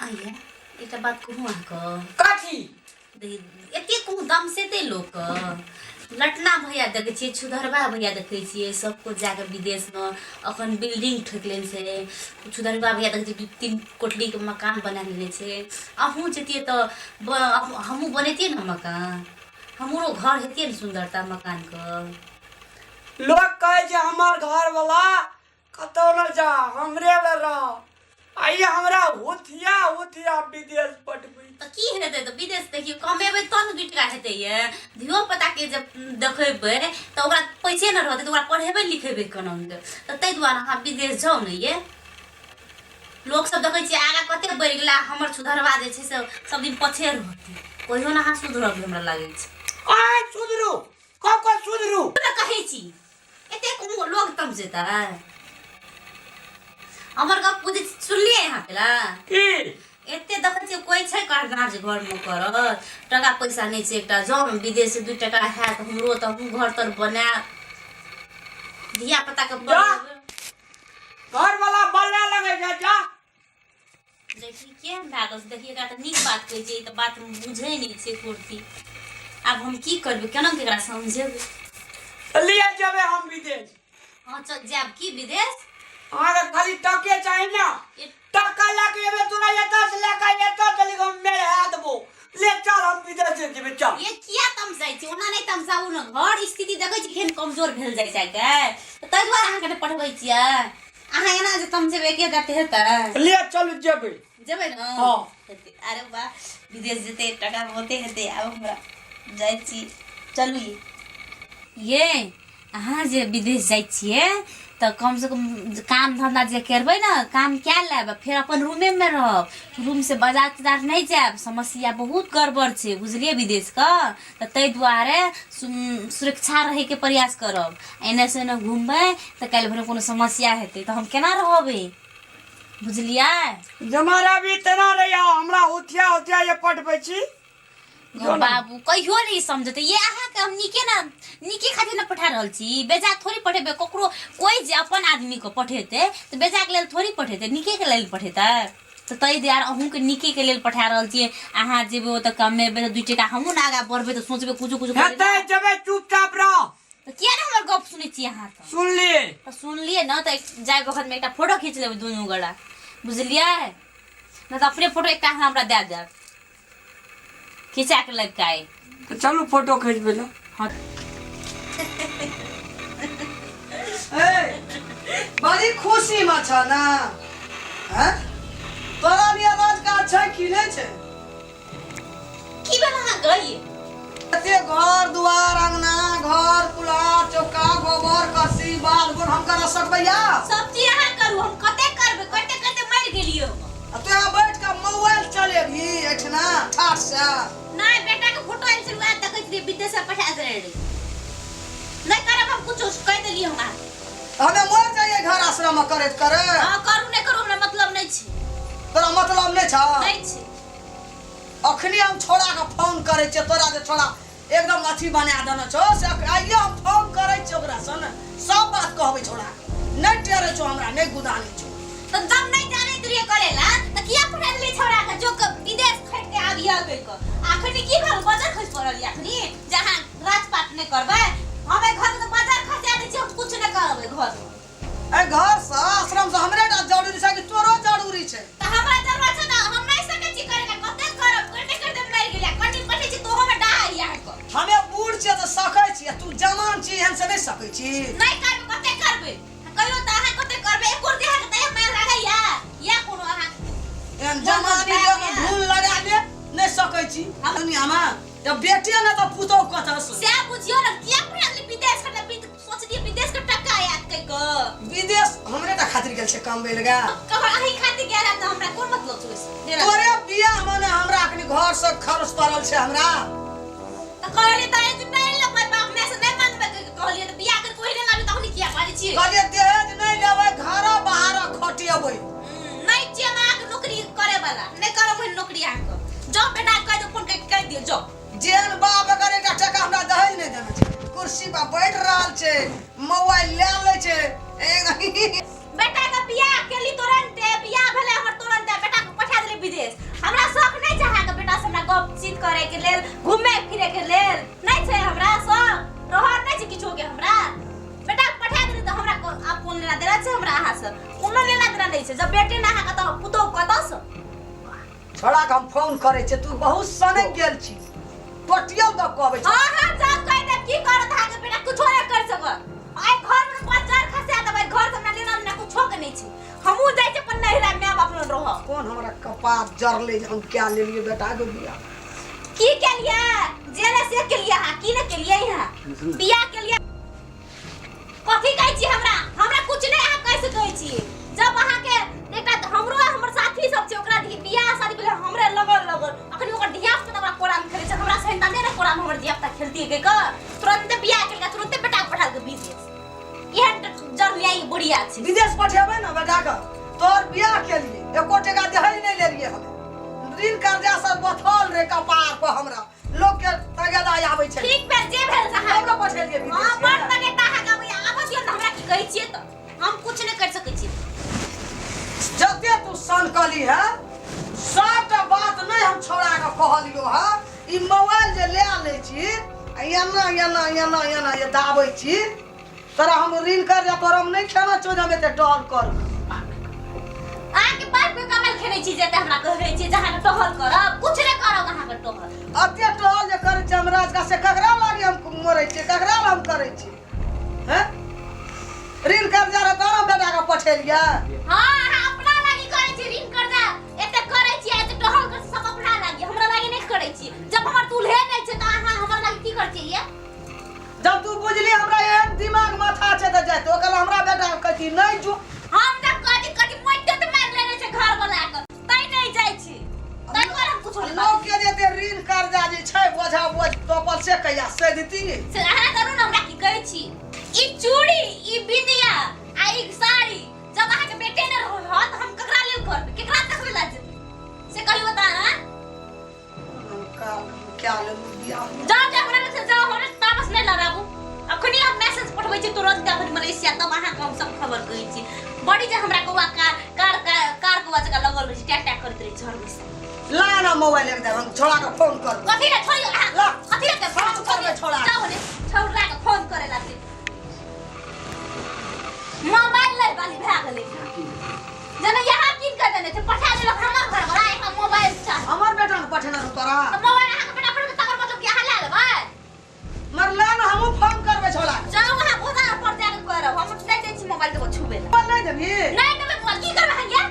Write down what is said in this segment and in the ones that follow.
आइए एक बात कहूँ काठी एते कहूँ दम से ते लोग लटना भैया देखे छे छुधरबा भैया देखे छे सबको जाके विदेश में अखन बिल्डिंग ठोकले से छुधरबा भैया देखे छे 2-3 कोठली के मकान बना लेने छे अहूँ जतिए तो हमू बनेतिए ना मकान हमरो घर हेतिए ना सुंदरता मकान का लोग कहे जे हमार घर वाला कतो न जा हमरे वाला रह आइए हमरा होथिया होथिया विदेश पटबई तो की हेते तो विदेश देखियो कमेबे तो न 2 टका हेते ये धियो पता के जब देखेबे तो ओकरा पैसे न रहते तो ओकरा पढ़ेबे लिखेबे कोना तो तै द्वारा हां विदेश जाऊ न ये लोग सब देखे छी आगा कते बढ़ गेला हमर सुधरवा जे छै सब दिन पछे रहते कहियो ना हां सुधरब हमरा लागे छै आय सुधरू को सुधरू त कहे छी एते को लोग तम जेता हमर का पूछ सुनलिए यहां पेला की एते देखे छी कोई छै कारनार जे घर में कर टका पैसा नहीं छै एकटा जाऊ विदेश से 2 टका है त हमरो त हम घर तर बना दिया पता के घर वाला बोलने लगे जा देखी के भागस देखिए का त नीक बात कह छै त बात बुझै नहीं छै कुर्ती अब हम की करबे केना केकरा समझेबे लिए जेबे हम विदेश हां चल जाब की विदेश आगे खाली टके चाहिए ना टका लगे एबे तोरा एता से लेके एता चली गो मेरे हाथ बो ले चल हम विदेश जेबे चल ये किया तमसाई छी ओना नहीं तमसाऊ न घर स्थिति देखे छी केहन कमजोर भेल जाय छै के तै द्वारा अहाँ के पढ़बै छियै अहाँ एना जे तमसेबे के दते हेतै ले चल जेबे न हां अरे बा विदेश जेते टका होते हेते अब हमरा जाय छी चलू ये अहाँ जे विदेश जाय छियै तो कम से कम काम धंधा जे करबे ना काम क्या लेब फिर अपन रूमे में रहब रूम से बाजार तजार नहीं जाब समस्या बहुत गड़बड़ छे बुझलिए विदेश का तो तै द्वारे सुरक्षा रहे के प्रयास करब एने से न घूमबे तो कल भर कोनो समस्या हेते तो हम केना रहबे बुझलिए जमाना भी तना रहिया हमरा होथिया होथिया ये पटबै छी बाबू कहियो नहीं समझते ये अहाँ के हम निके खातिर न पठा रहल छी बेजा थोड़ी पठेबे ककरो कोई जे अपन आदमी को पठेते तो बेजा के लेल थोड़ी पठेते निके के लेल पठेता तो तई यार अहूँ के निके के लेल पठा रहल छी अहाँ जेबे त कमेबे 2 टका हमहू ना आगा बढ़बे तो सोचबे कुछ हेतै जेबे चुपचाप रह तो किया ना हमर गप सुनै छी अहाँ तो सुन लिए न त जाय वक्त में एकटा फोटो खींच लेबे दुनू गोड़ा बुझलिए न त अपने फोटो एकटा हमरा दे दे खिंचा के लटकाए तो चलो फोटो खींचबे ना हां ए बड़ी खुशी में छ ना हैं तोरा लिए रोजगार छै कि नहीं छै की बना गई एते घर दुआर अंगना घर पुला चौका गोबर कसी बाल गुन हम कर सकबै या सब चीज अहाँ करू हम कते करबे कते मर गेलियो तो बैठ के मोबाइल चलेबी एठना ठाठ से नहीं बेटा के फोटो आइल छलुआ देखै छी विदेश से पठा दे रे नहीं करब हम कुछ कह देली हमरा हमें मर जाइए घर आश्रम में करे हां करू नहीं करू हमरा मतलब नहीं छै तोरा मतलब नहीं छ नहीं छै अखनी हम छोड़ा के फोन करे छ तोरा जे छोड़ा एकदम अथी बना देना छ से आइए हम फोन करे छ ओकरा से न सब बात कहबै छोड़ा नहीं टेरे छ हमरा नहीं गुदानी छ तो दम नहीं जाने तुरिए करेला त किया पठा ले छोड़ा के जो विदेश खट के आबिया गई को आखनी की भल बाजार खस पड़ल आखनी जहां राजपाट नहीं करबे हमें घर में बाजार खसा दे छी हम कुछ नहीं करबे घर ए घर से आश्रम से हमरे ना जरूरी छै कि तोरो जरूरी छै त हमरा जरूरत छै ना हम नहीं सके छी करेला कते करब करते मर गेला कटी पठे छी तो हमें डाह यहाँ को हमें बूढ़ छै त सकै छी तू जवान छी एहन से नहीं सकै छी नहीं करबे कते करबे कहियो त अहाँ कते करबे एक और देहा के तय मार लागैया या कोनो अहाँ एहन जवानी में धूल लगा दे नहीं सकै छी दुनिया में जब बेटे ना तो पुतो कथा से से बुझियो ना किया पढ़ली विदेश के सोच दिए विदेश के टका याद कई को विदेश हमरे त खातिर गेल छै कमबै लगा कबर अही खातिर गेला त हमरा कोन मतलब छै तोरे बियाह में हमरा अखनी घर से खर्च पड़ल छै हमरा त कहली त एक नहीं ले कोई बाप में से नहीं मांगबे कहली त बियाह कर कोई नहीं लाबे त हमनी किया पारी छी कहलिए दहेज नहीं लेबै घर बाहर खटियबै नहीं जे मां के नौकरी करे वाला नहीं करब नौकरी आके जो बेटा कह दो फोन कर दियो जो जेन बाप अगर एकटा टका हमरा दहेज नहीं देना छै कुर्सी पर बैठ रहल छै मोबाइल ले ले छै बेटा का बियाह केली तुरंत बियाह भेले हमर तुरंत बेटा को पठा देले विदेश करे के लेल घूमे फिरे के लेल नहीं छै हमरा सब रहर नहीं छै किछो के हमरा बेटा पठा दे त हमरा आप कोन लेना देना छै हमरा आहा सब कोनो लेना देना नहीं छै जब बेटे ना हा त पुतो कतस छोड़ा के हम फोन करे छे तू बहुत सने गेल छी टोटियल द कहबै छ हां जब कह दे की करत हा के बेटा कुछो नहीं कर सकत आई घर में बाजार खसा दबै घर से लेना ना कुछो के नहीं छै हमहू जाय छै अपन नहिरा में बाप न रह कौन हमरा कपार जरले हम क्या ले लिए बेटा गो बिया की के लिए जेने से के लिए हा की ने के लिए यहां बिया के लिए कथि कहै छी हमरा कुछ नहीं आ कह सकै छी जब अहाँ के एकटा हमरो हमर साथी सब छै ओकरा बिया शादी भेले हमरे लगल अखनी ओकर धियाप के हमरा कोरा में खेले छै हमरा सहिता ने कोरा में हमर धियाप ता खेलती है के तुरंत बिया केलका तुरंत बेटा पठा के विदेश इहन जरलियाई बुढ़िया छै विदेश पठेबै ना बेटा का तोर बियाह के लिए एको टका देहै नहीं ले लिए हम ऋण कर्जा सब बथल रे कपार पर हमरा लोग के तगदा आबै छै ठीक बे जे भेल साहब हमरो पठे लिए विदेश हां बड़ तगदा हा गाबै आबै दियौ न हमरा की कहै छियै त हम कुछ नहीं कर सकै छी जते तू सन कली है सबटा बात नहीं हम छोड़ा के कहलियो है ई मोबाइल जे ले आले छी एना ये दाबै छी तोरा हम ऋण कर्जा तोरा हम नहीं खेना चोज हम एते टहल कर आके बात पे कमल खेनै छी जेते हमरा कहै छी जहां टहल करब कुछ नहीं करब अहाँ के टहल अते टहल जे करै छी हमरा का से ककरा लागी हम मरै छी ककरा हम करै छी हैं ऋण कर्जा रे तोरा बेटा के पठेलिया हां अहाँ अपना लागी करै छी ऋण कर्जा एते करै छी एते टहल कर सब अपना लागी हमरा लागी नहीं करै छी जब हमर दुल्हे नहीं छै त अहाँ हमर लागी की कर छियै जब तू बुझली हमरा एहन दिमाग माथा छै त जाय तो कल हमरा बेटा कथि नहीं जो हम जब कथि मोटे त मार लेने छै घर वाला के तै नहीं जाय छी तै पर हम कुछ लोग के जेते ऋण कर्जा जे छै बोझा बोझ तोपल से कहिया से देती से अहाँ करू न हमरा की कहै छी ई चूड़ी ई बिंदिया आ ई साड़ी जब अहाँ के बेटे ने रहत हम ककरा लेल करब केकरा देखबै ला जेतै से कहियो त हां क्या ले दिया जाओ हमरा से जाओ हमरा तामस नहीं लगाबू अखनी हम मैसेज पठबै छी तुरंत अपन मलेशिया तब अहाँ के हम सब खबर कहै छी बड़ी जे हमरा कौआ कार कौआ जगह लगल रही टैक टैक करत रही झर में ला ना मोबाइल एकदम हम छोड़ा के फोन कर कथि रे छोड़ी ला कथि रे फोन करबे छोड़ा जाओ ने छोड़ा के फोन करे ला मोबाइल ले वाली भा गेलै जना यहां किन कर देने थे पठा देलक हमर घर वाला एक मोबाइल चाह हमर बेटा के पठेना तोरा तो मोबाइल अहाँ के बेटा पर तकर मतलब कि अहाँ ले लेबै मर ला ना हम फोन करबे छोड़ा जाओ वहां बोदा पर जाके करब हम नहीं दै छी मोबाइल के छुबे मोबाइल नहीं देबी नहीं देबै मोबाइल की करबै हन ये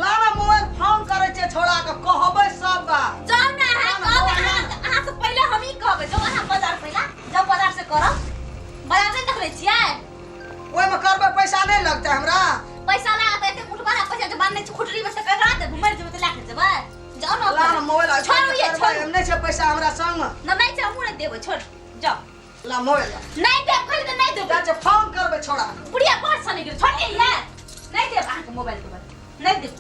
ला ना मोबाइल फोन करे छे छोड़ा के कहबै सब बात जाओ ना अहाँ से पहले हम ही कहबै जो अहाँ बाजार पहिला जब बाजार से करब बाजार से देख ले छियै ओय में करबे पैसा नहीं लगते हमरा पैसा लागत एते मुठबा पैसा जे बांधने खुटरी में से ककरा दे मर जेबै त लाके जेबै जाओ ना ला ना मोबाइल छोड़ ये छोड़ हम नहीं छै पैसा हमरा संग न नहीं छै हम नहीं देबै छोड़ जाओ ला मोबाइल नहीं देब कहली त नहीं देबै जा फोन करबे छोड़ा बुढ़िया बड़ सने गिर छोड़ ये नहीं देब अहाँ के मोबाइल के बात नहीं देब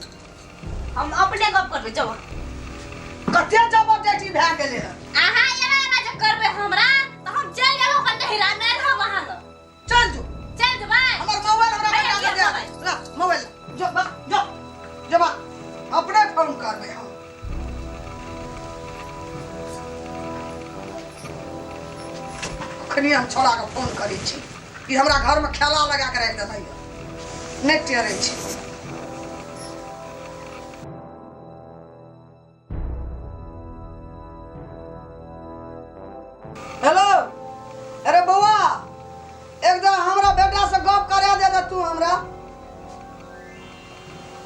हम अपने गप करबै जाओ कते जबरदस्ती भए गेलै अहाँ एना जे करबै हमरा त हम चल जेबै अपन नहिरा में रहब अहाँ ल चल जो चल जेबै हमर मोबाइल हमरा बेटा दे ला मोबाइल जो बा जो बा अपने फोन करबे हम अखनी हम छोड़ा के फोन करै छी कि हमरा घर में खेला लगा के रख देबै नहीं टेरै छी हेलो अरे बउआ एकदम हमरा बेटा से गप करा दे तू हमरा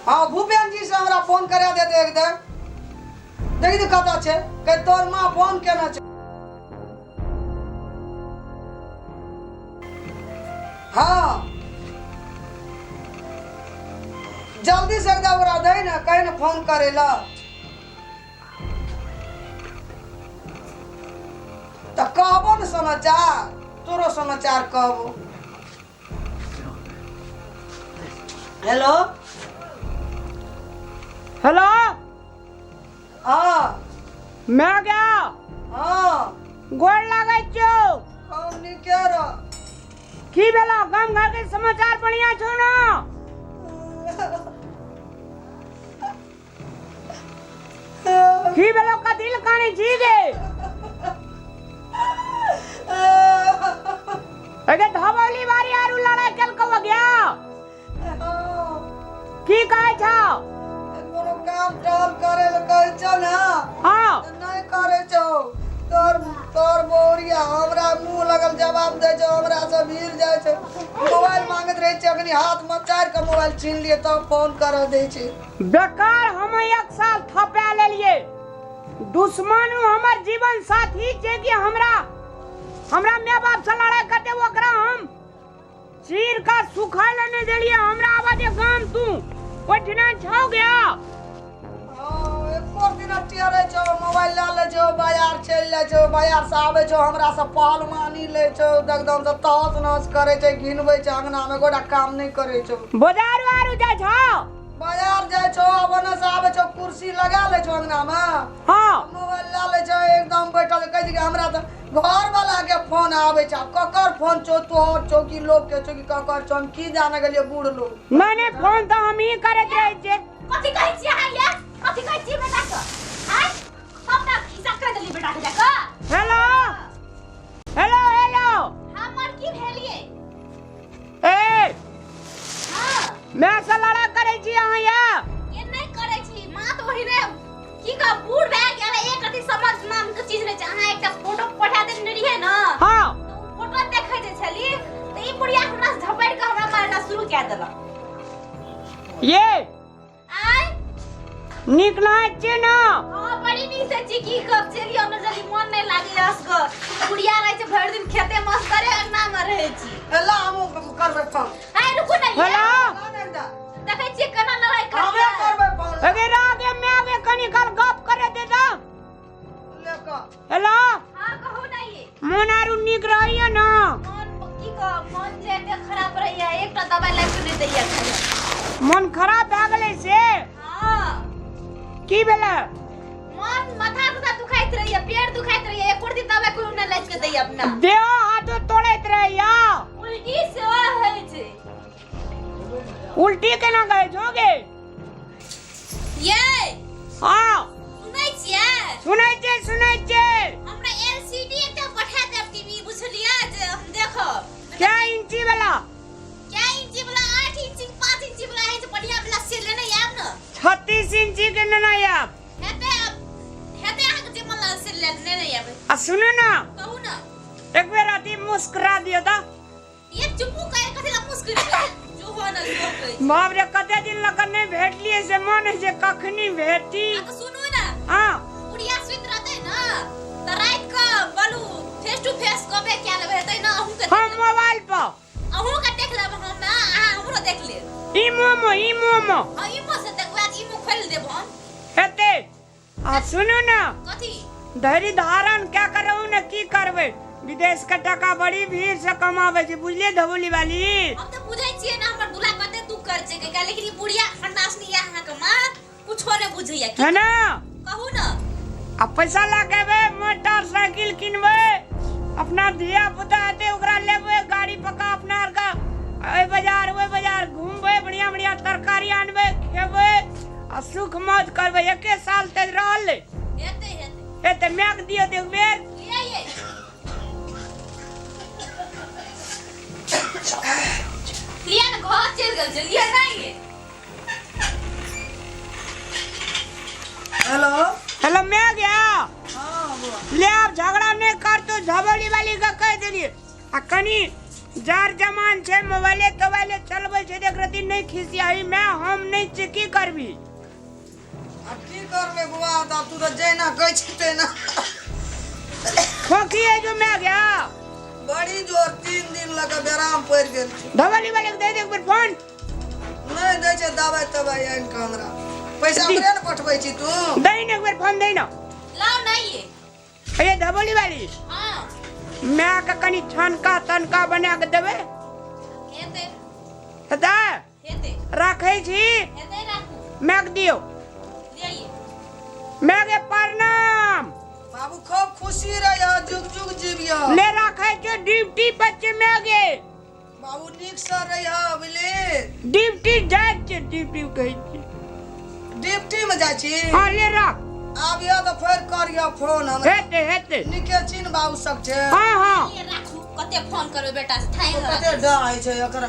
हाँ भूपेन जी से हमरा फोन करा दे एकदम देखी तो कता छे के तोर माँ फोन केना छे हाँ जल्दी से एकदम ओकरा दे ना कहीं ना फोन करे ला तो कहबो न समाचार तोरो समाचार कहबो हेलो हेलो हाँ मैं क्या हाँ गोड़ लागै छौ कौन निकेर की भेलो गाम घर के समाचार बढ़िया छौ ना छी बेलो कदिल काने छी गे अगे धवली बारी आरु लड़ाई कल को गया की कहै छ कोनो काम टाल करे ल कहै छ ना हां नहीं करे छो तोर बोरिया हमरा मुंह लगल जवाब दे जो हमरा से भीड़ जाय छै मोबाइल मांगत रहे छै अखनी हाथ में चार के मोबाइल छीन लिए तब फोन कर दे छै बेकार हम 1 साल थपा लेलिए दुश्मन हमर जीवन साथी छै कि हमरा माय बाप से लड़ाई करते ओकरा हम चीर का सुखाय लेने देलिए हमरा आवाज गाम तू ओठना छौ गया एको दिन टियरे छो मोबाइल ला ले जो बाजार चल ले जो बाजार से आवे छो हमरा से पाल मानी ले छो एकदम से तहस नहस करे छै घिनबै छै अंगना में गोटा काम नहीं करे छो बाजार आरु जाय छौ बाजार जाय छो ओने से आवे छो कुर्सी लगा ले छो अंगना में हां मोबाइल ला ले छो एकदम बैठल कह दी हमरा तो घर वाला के फोन आवे छ ककर फोन छो तोहर चौकी लोग के चौकी ककर छो हम की जाने गेलिए बूढ़ लोग मैंने फोन तो हम ही करत रहे छे कथि कहै छी अहाँ ये कथि कहै छी बेटा के हाय सब ना हिसाब कर देली बेटा के जाके हेलो हेलो हेलो हमर की भेलिए ए हां मैं से लड़ा करे छी अहाँ ये नहीं करे छी मां तो वही रे की का बूढ़ भए गेल एक अथी समझ नाम के चीज नै छै अहाँ एकटा फोटो पठा देने रहिए ना हां फोटो देखै जे छली त ई बुढ़िया हमरा झपड़ के हमरा मारना शुरू क देलक ये आय निकला छै ना हां बड़ी नीक से छी की कब चलियो न जल्दी मन नहीं लागे असग बुढ़िया रहे छै भर दिन खेते मस्त करे अंगना में रहे छी एला हम करबै फोन आय रुको नहीं हेलो देखै छी केना लड़ाई हमे कर करबै फोन अगर आगे मैं आगे कनी कल गप करे दे दा ले का हेलो हां कहू नहीं मन आरु निक रहिए ना मन की का मन जे एते खराब रहैया एकटा दवाई लाइक के नहीं दैया खाली मन खराब भ गेलै से हां की भेलै मन माथा दुखाइत रहैया पेट दुखाइत रहैया एक दिन दवाई कोई नहीं लाइक के दैया अपना देह हाथ तोड़ैत रहैया उल्टी से होइ छै उल्टी केना गए जोगे ये हां सुनै छियै सुनै छै हमरा एलसीडी एकटा पठा देब टीवी बुझलियै जे हम देखब क्या इंची वाला 8 इंची 5 इंची वाला है जे बढ़िया वाला से लेने आब न 36 इंची के ना आब हेते अहाँ के जे मन से लेने आब आ सुनो ना कहू ना एक बेर अति मुस्कुरा दियो त ये चुप्पू करे कथि ला मुस्कुरा जो हो न जो बाप रे कते दिन लग नहीं भेटलिए से मन से कखनी भेटी आ सुनू ना हां बुढ़िया सुत रहते ना त रात का बोलू फेस टू फेस कबे क्या लेबे हेतै ना अहू के हम मोबाइल पर अहू के देख लेब हम ना अहाँ हमरो देख लेब इमो हां इमो से देखबा इमो खोल देब हम हेते आ सुनो ना कथि धैर्य धारण क्या करऊ ना की करबे विदेश का टका बड़ी भीड़ से कमावे छै बुझलिए धबोली वाली हम तो बुझै छियै ना हमर दूल्हा कते दुख कर छै के लेकिन ई बुढ़िया खंडासनी या अहाँ के मां कुछो नै बुझैया है ना कहू ना आ पैसा लगाबे मोटरसाइकिल किनबे अपना धिया पुता हेते ओकरा लेबे गाड़ी पका अपना आर का ओइ बाजार घूमबे बढ़िया तरकारी आनबे खेबे आ सुख मौज करबे एके साल तक रहल हेते मैक दियो देख बेर ये लिया ना घर चल गल लिया नहीं हेलो मैं गया हां ले आप झगड़ा नहीं कर तो झबड़ी वाली का कह देलिए आ कनी जार जमान छे मोबाइले चलबे छे देख रती नहीं खिसियाई मैं हम नहीं छी की करबी अब की करबे बुआ त तू त जेना कहै छिते ना खोखी है जो मैं गया बड़ी जोर 3 दिन लगा बेराम पड़ गेल धवली वाले दे दे एक फोन नहीं दै छै दवाई आइन के हमरा पैसा ओकरे न पठबै छी तू दे ने एक बार फोन दे ना लाओ नहीं ये धवली वाली हां मैं का कनी छनका तनका बना के देबे हेते हदा हेते राखै छी हेते राखू मैं दियो लिया मैं के प्रणाम बाबू खूब खुशी रह जुग जुग जीविया ले रखे जो ड्यूटी बच्चे में गे बाबू नीक से रह बिले ड्यूटी जाय छै ड्यूटी कहि छी डिप्टी में जाय छी हां ले रख आबिया तो फेर करिया फोन हम हेते हेते निके चिन बाबू सब छे हाँ हाँ ये राखू कते फोन करबे बेटा से थाई कते डाय छै एकरा